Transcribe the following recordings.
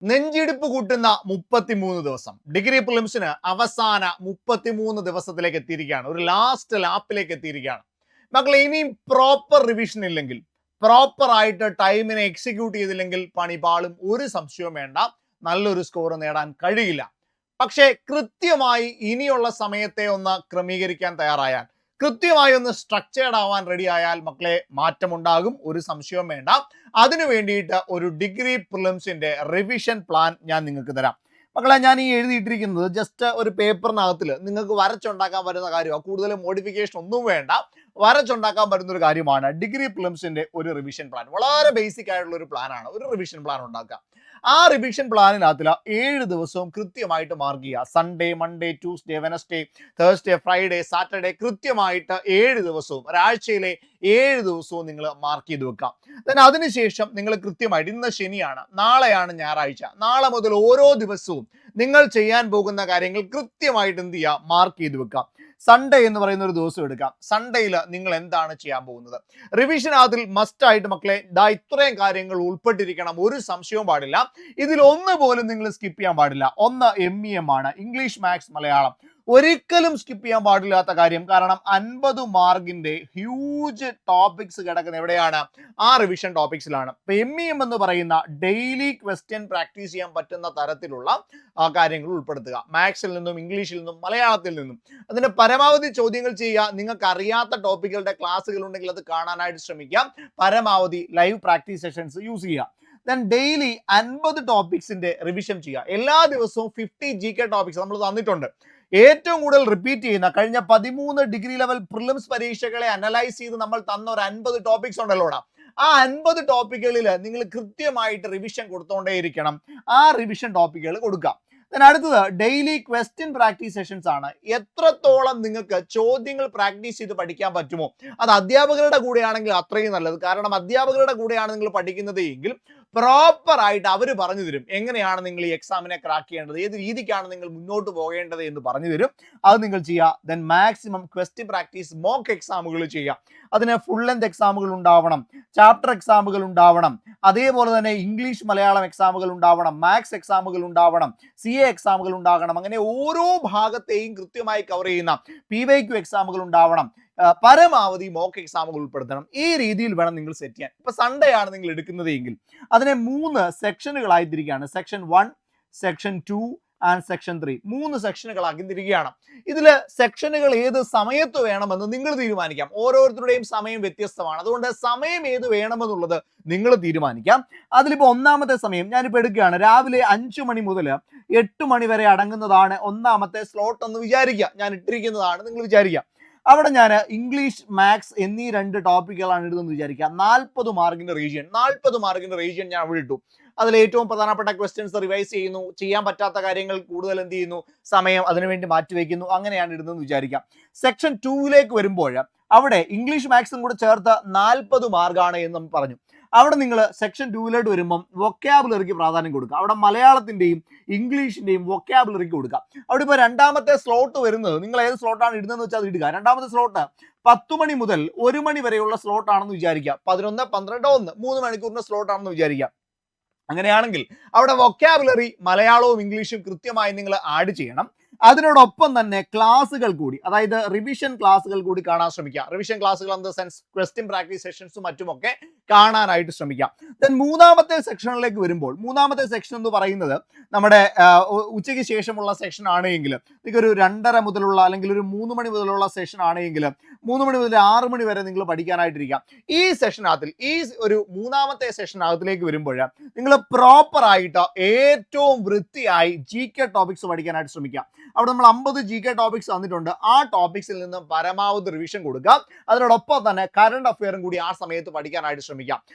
നെഞ്ചിടിപ്പ് കൂട്ടുന്ന 33 ദിവസം ഡിഗ്രി പ്രിലിംസിന് അവസാന 33 ദിവസത്തിലേക്ക് എത്തിയിരിക്കുകയാണ്. ഒരു ലാസ്റ്റ് ലാപ്പിലേക്ക് എത്തിയിരിക്കുകയാണ്. മക്കളെ, ഇനിയും പ്രോപ്പർ റിവിഷൻ ഇല്ലെങ്കിൽ, പ്രോപ്പർ ആയിട്ട് ടൈമിനെ എക്സിക്യൂട്ട് ചെയ്തില്ലെങ്കിൽ പണി പാളും. ഒരു സംശയവും വേണ്ട, നല്ലൊരു സ്കോർ നേടാൻ കഴിയില്ല. പക്ഷേ കൃത്യമായി ഇനിയുള്ള സമയത്തെ ഒന്ന് ക്രമീകരിക്കാൻ തയ്യാറായാൽ, കൃത്യമായി ഒന്ന് സ്ട്രക്ചേർഡ് ആവാൻ റെഡി ആയാൽ മക്കളെ മാറ്റമുണ്ടാകും. ഒരു സംശയവും വേണ്ട. അതിനു വേണ്ടിയിട്ട് ഒരു ഡിഗ്രി പ്രിലിംസിന്റെ റിവിഷൻ പ്ലാൻ ഞാൻ നിങ്ങൾക്ക് തരാം. മക്കളെ, ഞാൻ ഈ എഴുതിയിട്ടിരിക്കുന്നത് ജസ്റ്റ് ഒരു പേപ്പറിനകത്തിൽ നിങ്ങൾക്ക് വരച്ചുണ്ടാക്കാൻ പറ്റുന്ന കാര്യമാണ്. കൂടുതൽ മോഡിഫിക്കേഷൻ ഒന്നും വേണ്ട, വരച്ചുണ്ടാക്കാൻ പറ്റുന്ന ഒരു കാര്യമാണ് ഡിഗ്രി പ്രിലിംസിന്റെ ഒരു റിവിഷൻ പ്ലാൻ. വളരെ ബേസിക് ആയിട്ടുള്ള ഒരു പ്ലാനാണ് ഒരു റിവിഷൻ പ്ലാൻ ഉണ്ടാക്കുക. ആ റിവിഷൻ പ്ലാനിനകത്തിൽ 7 ദിവസവും കൃത്യമായിട്ട് മാർക്ക് ചെയ്യുക. Sunday, Monday, Tuesday, Wednesday, Thursday, Friday, Saturday, കൃത്യമായിട്ട് 7 ദിവസവും, ഒരാഴ്ചയിലെ 7 ദിവസവും നിങ്ങൾ മാർക്ക് ചെയ്ത് വെക്കാം. അതിനുശേഷം നിങ്ങൾ കൃത്യമായിട്ട്, ഇന്ന് ശനിയാണ്, നാളെയാണ് ഞായറാഴ്ച, നാളെ മുതൽ ഓരോ ദിവസവും നിങ്ങൾ ചെയ്യാൻ പോകുന്ന കാര്യങ്ങൾ കൃത്യമായിട്ട് എന്ത് ചെയ്യുക, മാർക്ക് ചെയ്ത് വെക്കാം. സൺഡേ എന്ന് പറയുന്ന ഒരു ദിവസം എടുക്കാം. സൺഡേയിൽ നിങ്ങൾ എന്താണ് ചെയ്യാൻ പോകുന്നത്? റിവിഷൻ അതിൽ മസ്റ്റ് ആയിട്ട് മക്കളെ ഇത്രയും കാര്യങ്ങൾ ഉൾപ്പെട്ടിരിക്കണം. ഒരു സംശയവും പാടില്ല. ഇതിൽ ഒന്ന് പോലും നിങ്ങൾ സ്കിപ്പ് ചെയ്യാൻ പാടില്ല. ഒന്ന് MEM ആണ്, ഇംഗ്ലീഷ്, മാത്സ്, മലയാളം. ഒരിക്കലും സ്കിപ്പ് ചെയ്യാൻ പാടില്ലാത്ത കാര്യം. കാരണം 50 മാർക്കിന്റെ ഹ്യൂജ് ടോപ്പിക്സ് കിടക്കുന്ന എവിടെയാണ്? ആ റിവിഷൻ ടോപ്പിക്സിലാണ്. ഇപ്പൊ MEM എന്ന് പറയുന്ന ഡെയിലി ക്വസ്റ്റ്യൻ പ്രാക്ടീസ് ചെയ്യാൻ പറ്റുന്ന തരത്തിലുള്ള കാര്യങ്ങൾ ഉൾപ്പെടുത്തുക. മാത്സിൽ നിന്നും, ഇംഗ്ലീഷിൽ നിന്നും, മലയാളത്തിൽ നിന്നും. അതിന്റെ പരമാവധി ചോദ്യങ്ങൾ ചെയ്യുക. നിങ്ങൾക്ക് അറിയാത്ത ടോപ്പിക്കുകളുടെ ക്ലാസ്സുകൾ ഉണ്ടെങ്കിൽ അത് കാണാനായിട്ട് ശ്രമിക്കാം. പരമാവധി ലൈവ് പ്രാക്ടീസ് സെഷൻസ് യൂസ് ചെയ്യുക. ഡെയിലി 50 ടോപ്പിക്സിന്റെ റിവിഷൻ ചെയ്യുക. എല്ലാ ദിവസവും 50 GK ടോപ്പിക്സ് നമ്മൾ തന്നിട്ടുണ്ട്. ഏറ്റവും കൂടുതൽ റിപ്പീറ്റ് ചെയ്യുന്ന കഴിഞ്ഞ 13 ഡിഗ്രി ലെവൽ പ്രിലിംസ് പരീക്ഷകളെ അനലൈസ് ചെയ്ത് നമ്മൾ തന്ന ഒരു 50 ടോപ്പിക്സ് ഉണ്ടല്ലോടാ. ആ 50 ടോപ്പിക്കുകളിൽ നിങ്ങൾ കൃത്യമായിട്ട് റിവിഷൻ കൊടുത്തോണ്ടേയിരിക്കണം. ആ റിവിഷൻ ടോപ്പിക്കുകൾ കൊടുക്കാം. അടുത്തത് ഡെയിലി ക്വസ്റ്റ്യൻ പ്രാക്ടീസ് സെഷൻസ് ആണ്. എത്രത്തോളം നിങ്ങൾക്ക് ചോദ്യങ്ങൾ പ്രാക്ടീസ് ചെയ്ത് പഠിക്കാൻ പറ്റുമോ, അത് അധ്യാപകരുടെ കൂടെയാണെങ്കിൽ അത്രയും നല്ലത്. കാരണം അധ്യാപകരുടെ കൂടെയാണ് നിങ്ങൾ പഠിക്കുന്നത് എങ്കിൽ പ്രോപ്പർ ആയിട്ട് അവർ പറഞ്ഞു തരും എങ്ങനെയാണ് നിങ്ങൾ ഈ എക്സാമിനെ ക്രാക്ക് ചെയ്യേണ്ടത്, ഏത് രീതിക്കാണ് നിങ്ങൾ മുന്നോട്ട് പോകേണ്ടത് എന്ന് പറഞ്ഞു തരും. അത് നിങ്ങൾ ചെയ്യുക. മാക്സിമം ക്വസ്റ്റ്യൻ പ്രാക്ടീസ് മോക്ക് എക്സാമുകൾ ചെയ്യുക. അതിന് ഫുൾ ലെങ്ത് എക്സാമുകൾ ഉണ്ടാവണം, ചാപ്റ്റർ എക്സാമുകൾ ഉണ്ടാവണം, അതേപോലെ തന്നെ ഇംഗ്ലീഷ്, മലയാളം എക്സാമുകൾ ഉണ്ടാവണം, മാത്സ് എക്സാമുകൾ ഉണ്ടാവണം, CA എക്സാമുകൾ ഉണ്ടാകണം. അങ്ങനെ ഓരോ ഭാഗത്തെയും കൃത്യമായി കവർ ചെയ്യുന്ന PYQ എക്സാമുകൾ ഉണ്ടാവണം. പരമാവധി മോക്ക് എക്സാമുകൾ ഉൾപ്പെടുത്തണം. ഈ രീതിയിൽ വേണം നിങ്ങൾ സെറ്റ് ചെയ്യാൻ. ഇപ്പൊ സൺഡേ ആണ് നിങ്ങൾ എടുക്കുന്നത് എങ്കിൽ അതിനെ 3 സെക്ഷനുകളായി തിരിക്കുകയാണ്. Section 1, section 2 and section 3. 3 സെക്ഷനുകളാക്കി തിരിക്കുകയാണ്. ഇതില് സെക്ഷനുകൾ ഏത് സമയത്ത് വേണമെന്ന് നിങ്ങൾ തീരുമാനിക്കാം. ഓരോരുത്തരുടെയും സമയം വ്യത്യസ്തമാണ്. അതുകൊണ്ട് സമയം ഏത് വേണമെന്നുള്ളത് നിങ്ങൾ തീരുമാനിക്കാം. അതിലിപ്പോ ഒന്നാമത്തെ സമയം ഞാനിപ്പോൾ എടുക്കുകയാണ്. രാവിലെ 5 മണി മുതൽ 8 മണി വരെ അടങ്ങുന്നതാണ് ഒന്നാമത്തെ സ്ലോട്ട് എന്ന് വിചാരിക്കുക. ഞാൻ ഇട്ടിരിക്കുന്നതാണ്, നിങ്ങൾ വിചാരിക്കുക. അവിടെ ഞാൻ ഇംഗ്ലീഷ്, മാത്സ് എന്നീ 2 ടോപ്പിക്കുകളാണ് ഇടുന്നത് വിചാരിക്കുക. 40 മാർക്കിന്റെ റീജിയൻ ഞാൻ അവിടെ ഇട്ടു. അതിൽ ഏറ്റവും പ്രധാനപ്പെട്ട ക്വസ്റ്റ്യൻസ് റിവൈസ് ചെയ്യുന്നു. ചെയ്യാൻ പറ്റാത്ത കാര്യങ്ങൾ കൂടുതൽ എന്ത് ചെയ്യുന്നു, സമയം അതിനുവേണ്ടി മാറ്റിവെക്കുന്നു. അങ്ങനെയാണ് ഇടുന്നതെന്ന് വിചാരിക്കാം. സെക്ഷൻ 2ലേക്ക് വരുമ്പോൾ അവിടെ ഇംഗ്ലീഷ്, മാത്സും കൂടെ ചേർത്ത് 40 മാർക്കാണ് എന്ന് പറഞ്ഞു. അവിടെ നിങ്ങൾ സെക്ഷൻ 2ലേക്ക് വരുമ്പം വൊക്കാബുലറിക്ക് പ്രാധാന്യം കൊടുക്കുക. അവിടെ മലയാളത്തിന്റെയും ഇംഗ്ലീഷിന്റെയും വൊക്കാബുലറിക്ക് കൊടുക്കുക. അവിടെ ഇപ്പോൾ രണ്ടാമത്തെ സ്ലോട്ട് വരുന്നത്, നിങ്ങൾ ഏത് സ്ലോട്ടാണ് ഇടുന്നതെന്ന് വെച്ചാൽ അത് ഇടുക. രണ്ടാമത്തെ സ്ലോട്ട് 10 മണി മുതൽ 1 മണി വരെയുള്ള സ്ലോട്ടാണെന്ന് വിചാരിക്കുക. 11, 12, 1 3 മണിക്കൂറിന്റെ സ്ലോട്ടാണെന്ന് വിചാരിക്കുക. അങ്ങനെയാണെങ്കിൽ അവിടെ വൊക്കാബുലറി മലയാളവും ഇംഗ്ലീഷും കൃത്യമായി നിങ്ങൾ ആഡ് ചെയ്യണം. അതിനോടൊപ്പം തന്നെ ക്ലാസ്സുകൾ കൂടി, അതായത് റിവിഷൻ ക്ലാസ്സുകൾ കൂടി കാണാൻ ശ്രമിക്കുക. റിവിഷൻ ക്ലാസ്സുകൾ in the sense question practice സെഷൻസും മറ്റുമൊക്കെ കാണാനായിട്ട് ശ്രമിക്കാം. മൂന്നാമത്തെ സെക്ഷനിലേക്ക് വരുമ്പോൾ, മൂന്നാമത്തെ സെക്ഷൻ എന്ന് പറയുന്നത് നമ്മുടെ ഉച്ചയ്ക്ക് ശേഷമുള്ള സെഷൻ ആണെങ്കിൽ, നിങ്ങൾക്ക് ഒരു 2:30 മുതലുള്ള അല്ലെങ്കിൽ ഒരു 3 മണി മുതലുള്ള സെഷൻ ആണെങ്കിൽ 3 മണി മുതൽ 6 മണി വരെ നിങ്ങൾ പഠിക്കാനായിട്ടിരിക്കാം. ഈ സെഷനകത്തിൽ, ഈ ഒരു മൂന്നാമത്തെ സെഷനകത്തിലേക്ക് വരുമ്പോൾ നിങ്ങൾ പ്രോപ്പർ ആയിട്ട് ഏറ്റവും വൃത്തിയായി GK ടോപ്പിക്സ് പഠിക്കാനായിട്ട് ശ്രമിക്കാം. അവിടെ നമ്മൾ 50 GK ടോപ്പിക്സ് തന്നിട്ടുണ്ട്. ആ ടോപ്പിക്സിൽ നിന്ന് പരമാവധി റിവിഷൻ കൊടുക്കാം. അതിനോടൊപ്പം തന്നെ കറണ്ട് അഫെയറും കൂടി ആ സമയത്ത് പഠിക്കാനായിട്ട് ശ്രമിക്കാം.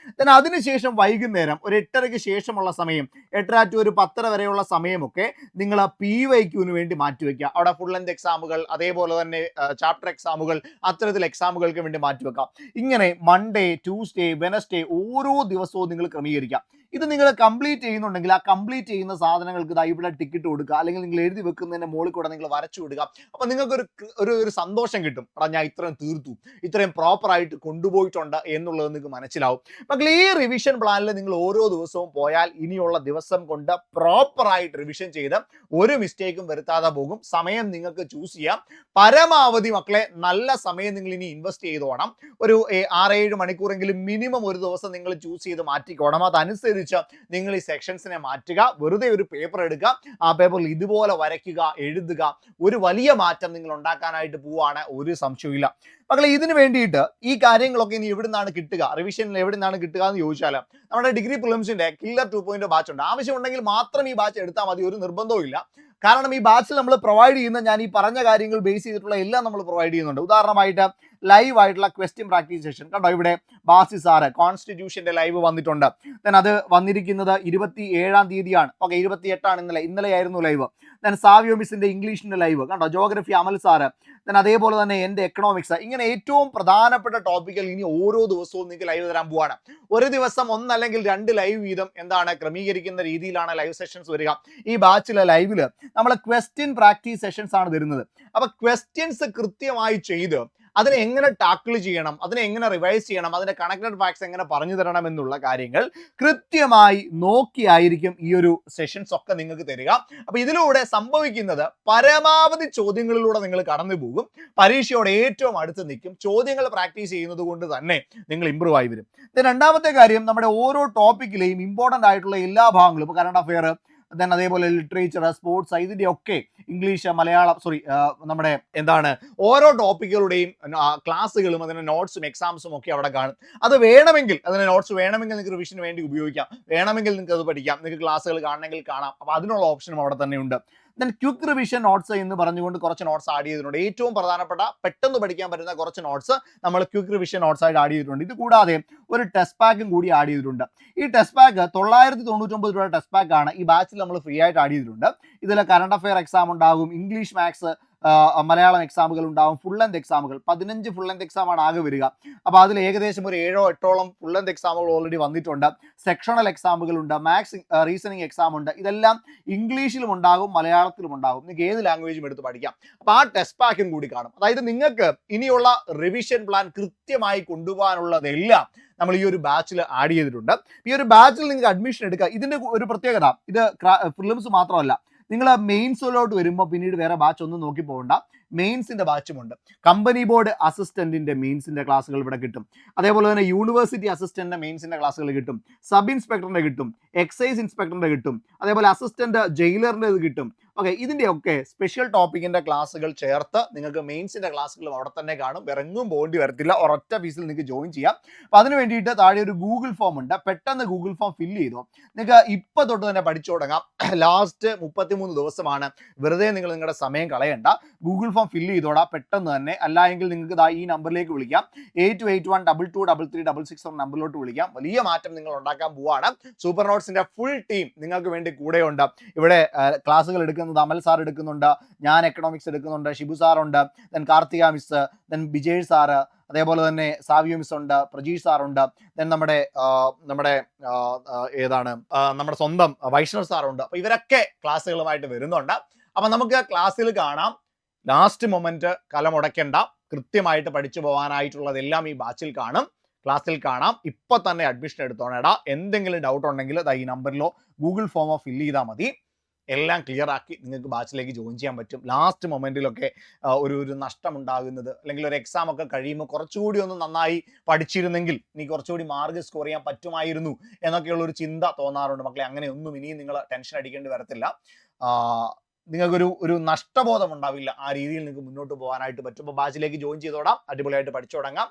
അതിനുശേഷം വൈകുന്നേരം ഒരു 8:30-ക്ക് ശേഷമുള്ള സമയം, 8:30 to ഒരു 10:30 വരെയുള്ള സമയമൊക്കെ നിങ്ങൾ PYQന് വേണ്ടി മാറ്റിവെക്കുക. അവിടെ ഫുൾ ലെങ്ത് എക്സാമുകൾ, അതേപോലെ തന്നെ ചാപ്റ്റർ എക്സാമുകൾ, അത്തരത്തിൽ എക്സാമുകൾക്ക് വേണ്ടി മാറ്റിവെക്കാം. ഇങ്ങനെ മൺഡേ, ട്യൂസ്ഡേ, വെനസ്ഡേ ഓരോ ദിവസവും നിങ്ങൾ ക്രമീകരിക്കാം. ഇത് നിങ്ങൾ കംപ്ലീറ്റ് ചെയ്യുന്നുണ്ടെങ്കിൽ ആ കംപ്ലീറ്റ് ചെയ്യുന്ന സാധനങ്ങൾക്ക് ഇതാ ഇവിടെ ടിക്കറ്റ് കൊടുക്കുക, അല്ലെങ്കിൽ നിങ്ങൾ എഴുതി വെക്കുന്നതിന്റെ മുകളിൽ കൂടെ നിങ്ങൾ വരച്ചു വിടുക. അപ്പോൾ നിങ്ങൾക്ക് ഒരു സന്തോഷം കിട്ടും. എടാ ഞാൻ ഇത്രയും തീർത്തു, ഇത്രയും പ്രോപ്പറായിട്ട് കൊണ്ടുപോയിട്ടുണ്ട് എന്നുള്ളത് നിങ്ങൾക്ക് മനസ്സിലാവും. മക്കളെ ഈ റിവിഷൻ പ്ലാനിൽ നിങ്ങൾ ഓരോ ദിവസവും പോയാൽ ഇനിയുള്ള ദിവസം കൊണ്ട് പ്രോപ്പറായിട്ട് റിവിഷൻ ചെയ്ത് ഒരു മിസ്റ്റേക്കും വരുത്താതെ പോകും. സമയം നിങ്ങൾക്ക് ചൂസ് ചെയ്യാം. പരമാവധി മക്കളെ നല്ല സമയം നിങ്ങൾ ഇനി ഇൻവെസ്റ്റ് ചെയ്തോണം. ഒരു 6-7 മണിക്കൂറെങ്കിലും മിനിമം ഒരു ദിവസം നിങ്ങൾ ചൂസ് ചെയ്ത് മാറ്റിക്കോണം. അതനുസരിച്ച് നിങ്ങൾ ഈ സെക്ഷൻസിനെ മാറ്റുക. വെറുതെ ഒരു പേപ്പർ എടുക്കുക, ആ പേപ്പറിൽ ഇതുപോലെ വരയ്ക്കുക, എഴുതുക. ഒരു വലിയ മാറ്റം നിങ്ങൾ ഉണ്ടാക്കാനായിട്ട് പോവാണ്, ഒരു സംശയമില്ല. മക്കളെ ഇതിന് വേണ്ടിയിട്ട് ഈ കാര്യങ്ങളൊക്കെ ഇനി എവിടെ നിന്നാണ് കിട്ടുക, റിവിഷനിൽ എവിടെ നിന്നാണ് കിട്ടുക എന്ന് ചോദിച്ചാൽ നമ്മുടെ ഡിഗ്രി പ്രിലിംസിന്റെ കില്ലർ 2.0 ബാച്ച് ഉണ്ട്. ആവശ്യമുണ്ടെങ്കിൽ മാത്രം ഈ ബാച്ച് എടുത്താൽ മതി, ഒരു നിർബന്ധവും ഇല്ല. കാരണം ഈ ബാച്ചിൽ നമ്മൾ പ്രൊവൈഡ് ചെയ്യുന്ന ഞാൻ ഈ പറഞ്ഞ കാര്യങ്ങൾ ബേസ് ചെയ്തിട്ടുള്ള എല്ലാം നമ്മൾ പ്രൊവൈഡ് ചെയ്യുന്നുണ്ട്. ഉദാഹരണമായിട്ട് ലൈവ് ആയിട്ടുള്ള ക്വസ്റ്റ്യൻ പ്രാക്ടീസ് സെഷൻ കണ്ടോ, ഇവിടെ ബാസി സാറ് കോൺസ്റ്റിറ്റ്യൂഷന്റെ ലൈവ് വന്നിട്ടുണ്ട്. ദെൻ അത് വന്നിരിക്കുന്നത് 27-ാം തീയതിയാണ്. ഓക്കെ, 28 ഇന്നലെയായിരുന്നു ലൈവ്. ദെൻ സാവിയോ മിസിന്റെ ഇംഗ്ലീഷിന്റെ ലൈവ് കണ്ടോ, ജോഗ്രഫി അമൽ സാറ്. ദെൻ അതേപോലെ തന്നെ എൻ്റെ എക്കണോമിക്സ്. ഇങ്ങനെ ഏറ്റവും പ്രധാനപ്പെട്ട ടോപ്പിക്കൽ ഇനി ഓരോ ദിവസവും നിങ്ങൾക്ക് ലൈവ് തരാൻ പോവാണ്. ഒരു ദിവസം 1 അല്ലെങ്കിൽ 2 ലൈവ് വീതം ക്രമീകരിക്കുന്ന രീതിയിലാണ് ലൈവ് സെഷൻസ് വരിക. ഈ ബാച്ചിലെ ലൈവില് നമ്മൾ ക്വസ്റ്റ്യൻ പ്രാക്ടീസ് സെഷൻസ് ആണ് തരുന്നത്. അപ്പൊ ക്വസ്റ്റ്യൻസ് കൃത്യമായി ചെയ്ത് അതിനെ എങ്ങനെ ടാക്കിൾ ചെയ്യണം, അതിനെ എങ്ങനെ റിവൈസ് ചെയ്യണം, അതിന്റെ കണക്റ്റഡ് ഫാക്ട്സ് എങ്ങനെ പറഞ്ഞു തരണം എന്നുള്ള കാര്യങ്ങൾ കൃത്യമായി നോക്കിയായിരിക്കും ഈ ഒരു സെഷൻസ് ഒക്കെ നിങ്ങൾക്ക് തരിക. അപ്പൊ ഇതിലൂടെ സംഭവിക്കുന്നത് പരമാവധി ചോദ്യങ്ങളിലൂടെ നിങ്ങൾ കടന്നു പോകും. പരീക്ഷയോടെ ഏറ്റവും അടുത്ത് നിൽക്കും. ചോദ്യങ്ങൾ പ്രാക്ടീസ് ചെയ്യുന്നത് കൊണ്ട് തന്നെ നിങ്ങൾ ഇമ്പ്രൂവ് ആയി വരും. രണ്ടാമത്തെ കാര്യം, നമ്മുടെ ഓരോ ടോപ്പിക്കിലെയും ഇമ്പോർട്ടൻ്റ് ആയിട്ടുള്ള എല്ലാ ഭാഗങ്ങളും, ഇപ്പോൾ കറണ്ട് അഫെയർ, ദെൻ അതേപോലെ ലിറ്ററേച്ചർ, സ്പോർട്സ്, ഇതിൻ്റെ ഒക്കെ ഇംഗ്ലീഷ്, മലയാളം, നമ്മുടെ ഓരോ ടോപ്പിക്കുകളുടെയും ക്ലാസ്സുകളും അതിൻ്റെ നോട്ട്സും എക്സാംസും ഒക്കെ അവിടെ കാണും. അത് വേണമെങ്കിൽ, അതിൻ്റെ നോട്ട്സ് വേണമെങ്കിൽ നിങ്ങൾക്ക് റിവിഷന് വേണ്ടി ഉപയോഗിക്കാം, വേണമെങ്കിൽ നിങ്ങൾക്ക് അത് പഠിക്കാം, നിങ്ങൾക്ക് ക്ലാസ്സുകൾ കാണണമെങ്കിൽ കാണാം. അപ്പോൾ അതിനുള്ള ഓപ്ഷനും അവിടെ തന്നെ ഉണ്ട്. ദെൻ ക്വിക്ക് റിവിഷൻ നോട്ട്സ് എന്ന് പറഞ്ഞുകൊണ്ട് കുറച്ച് നോട്ട്സ് ആഡ് ചെയ്തിട്ടുണ്ട്. ഏറ്റവും പ്രധാനപ്പെട്ട പെട്ടെന്ന് പഠിക്കാൻ പറ്റുന്ന കുറച്ച് നോട്ട്സ് നമ്മൾ ക്വിക്ക് റിവിഷൻ നോട്ട്സ് ആയിട്ട് ആഡ് ചെയ്തിട്ടുണ്ട്. ഇത് കൂടാതെ ഒരു ടെസ്റ്റ് പാക്കും കൂടി ആഡ് ചെയ്തിട്ടുണ്ട്. ഈ ടെസ്റ്റ് പാക്ക് 999 രൂപയുടെ ടെസ്റ്റ് പാക്കാണ് ഈ ബാച്ചിൽ നമ്മൾ ഫ്രീ ആയിട്ട് ആഡ് ചെയ്തിട്ടുണ്ട്. ഇതിൽ കറണ്ട് അഫെയർ എക്സാം ഉണ്ടാകും, ഇംഗ്ലീഷ്, മാത്സ്, മലയാളം എക്സാമുകൾ ഉണ്ടാവും, ഫുൾ ലെന്ത് എക്സാമുകൾ 15 ഫുൾ ലെന്ത് എക്സാമാണ് ആകെ വരിക. അപ്പോൾ അതിൽ ഏകദേശം ഒരു 7-8ഓളം ഫുൾ ലെന്ത് എക്സാമുകൾ ഓൾറെഡി വന്നിട്ടുണ്ട്. സെക്ഷണൽ എക്സാമുകളുണ്ട്, മാത്സ് റീസണിങ് എക്സാം ഉണ്ട്. ഇതെല്ലാം ഇംഗ്ലീഷിലും ഉണ്ടാകും, മലയാളത്തിലും ഉണ്ടാകും. നിങ്ങൾക്ക് ഏത് ലാംഗ്വേജും എടുത്ത് പഠിക്കാം. അപ്പോൾ ആ ടെസ്റ്റ് പാക്കും കൂടി കാണും. അതായത് നിങ്ങൾക്ക് ഇനിയുള്ള റിവിഷൻ പ്ലാൻ കൃത്യമായി കൊണ്ടുപോകാനുള്ളതെല്ലാം നമ്മൾ ഈ ഒരു ബാച്ചിൽ ആഡ് ചെയ്തിട്ടുണ്ട്. ഈ ഒരു ബാച്ചിൽ നിങ്ങൾക്ക് അഡ്മിഷൻ എടുക്കുക. ഇതിന്റെ ഒരു പ്രത്യേകത, ഇത് പ്രിലിംസ് മാത്രമല്ല, നിങ്ങൾ മെയിൻസിലോട്ട് വരുമ്പോൾ പിന്നീട് വേറെ ബാച്ച് ഒന്നും നോക്കി പോകണ്ട. മെയിൻസിന്റെ ബാച്ചുമുണ്ട്. കമ്പനി ബോർഡ് അസിസ്റ്റന്റിന്റെ മെയിൻസിന്റെ ക്ലാസ്സുകൾ ഇവിടെ കിട്ടും. അതേപോലെ തന്നെ യൂണിവേഴ്സിറ്റി അസിസ്റ്റന്റിന്റെ മെയിൻസിന്റെ ക്ലാസ്സുകൾ കിട്ടും. സബ് ഇൻസ്പെക്ടറിന്റെ കിട്ടും, എക്സൈസ് ഇൻസ്പെക്ടറിന്റെ കിട്ടും, അതേപോലെ അസിസ്റ്റന്റ് ജയിലറിന്റെ കിട്ടും. ഓക്കെ, ഇതിന്റെയൊക്കെ സ്പെഷ്യൽ ടോപ്പിക്കിന്റെ ക്ലാസ്സുകൾ ചേർത്ത് നിങ്ങൾക്ക് മെയിൻസിന്റെ ക്ലാസ്സുകളും അവിടെ തന്നെ കാണും. ഇറങ്ങും പോകേണ്ടി വരത്തില്ല, ഒരൊറ്റ ഫീസിൽ നിങ്ങൾക്ക് ജോയിൻ ചെയ്യാം. അപ്പൊ അതിന് വേണ്ടിയിട്ട് താഴെ ഒരു ഗൂഗിൾ ഫോം ഉണ്ട്. പെട്ടെന്ന് ഗൂഗിൾ ഫോം ഫില്ല് ചെയ്തോ. നിങ്ങൾക്ക് ഇപ്പൊ തൊട്ട് തന്നെ പഠിച്ചു തുടങ്ങാം. ലാസ്റ്റ് 33 ദിവസമാണ്. വെറുതെ നിങ്ങൾ നിങ്ങളുടെ സമയം കളയണ്ട. ഗൂഗിൾ ഫോം ഫില്ല് ചെയ്തോടാ പെട്ടെന്ന് തന്നെ. അല്ല എങ്കിൽ നിങ്ങൾക്ക് ഈ നമ്പറിലേക്ക് വിളിക്കാം. 8281223366 എന്ന നമ്പറിലോട്ട് വിളിക്കാം. വലിയ മാറ്റം നിങ്ങൾ ഉണ്ടാക്കാൻ പോവാണ്. സൂപ്പർ നോട്ട്സിന്റെ ഫുൾ ടീം നിങ്ങൾക്ക് വേണ്ടി കൂടെയുണ്ട്. ഇവിടെ ക്ലാസ്സുകൾ എടുക്കുന്നത് അമൽ സാർ എടുക്കുന്നുണ്ട്, ഞാൻ എക്കണോമിക്സ് എടുക്കുന്നുണ്ട്, ഷിബു സാറുണ്ട്, then Karthika miss, then Vijay sir, അതേപോലെ തന്നെ സാവിയോ മിസ് ഉണ്ട്, പ്രജീഷ് സാറുണ്ട്, ദെൻ നമ്മുടെ നമ്മുടെ സ്വന്തം വൈഷ്ണവ് സാറുണ്ട്. അപ്പൊ ഇവരൊക്കെ ക്ലാസ്സുകളുമായിട്ട് വരുന്നുണ്ട്. അപ്പൊ നമുക്ക് ക്ലാസ്സിൽ കാണാം. ലാസ്റ്റ് മൊമെന്റ് കലമുടയ്ക്കണ്ട, കൃത്യമായിട്ട് പഠിച്ചു പോകാനായിട്ടുള്ളതെല്ലാം ഈ ബാച്ചിൽ കാണും, ക്ലാസ്സിൽ കാണാം. ഇപ്പൊ തന്നെ അഡ്മിഷൻ എടുത്തോണേടാ. എന്തെങ്കിലും ഡൗട്ട് ഉണ്ടെങ്കിൽ ഈ നമ്പറിലോ ഗൂഗിൾ ഫോമോ ഫില്ല് ചെയ്താൽ മതി. എല്ലാം ക്ലിയർ ആക്കി നിങ്ങൾക്ക് ബാച്ചിലേക്ക് ജോയിൻ ചെയ്യാൻ പറ്റും. ലാസ്റ്റ് മൊമെന്റിലൊക്കെ ഒരു നഷ്ടം ഉണ്ടാകുന്നത്, അല്ലെങ്കിൽ ഒരു എക്സാം ഒക്കെ കഴിയുമ്പോൾ കുറച്ചുകൂടി ഒന്ന് നന്നായി പഠിച്ചിരുന്നെങ്കിൽ നീ കുറച്ചുകൂടി മാർക്ക് സ്കോർ ചെയ്യാൻ പറ്റുമായിരുന്നു എന്നൊക്കെയുള്ള ഒരു ചിന്ത തോന്നാറുണ്ട്. മക്കളെ, അങ്ങനെയൊന്നും ഇനിയും നിങ്ങൾ ടെൻഷൻ അടിക്കേണ്ടി വരത്തില്ല. നിങ്ങൾക്കൊരു നഷ്ടബോധം ഉണ്ടാവില്ല. ആ രീതിയിൽ നിങ്ങൾക്ക് മുന്നോട്ട് പോകാനായിട്ട് പറ്റും. അപ്പോൾ ബാച്ചിലേക്ക് ജോയിൻ ചെയ്തോടാം, അടിപൊളിയായിട്ട് പഠിച്ചു തുടങ്ങാം.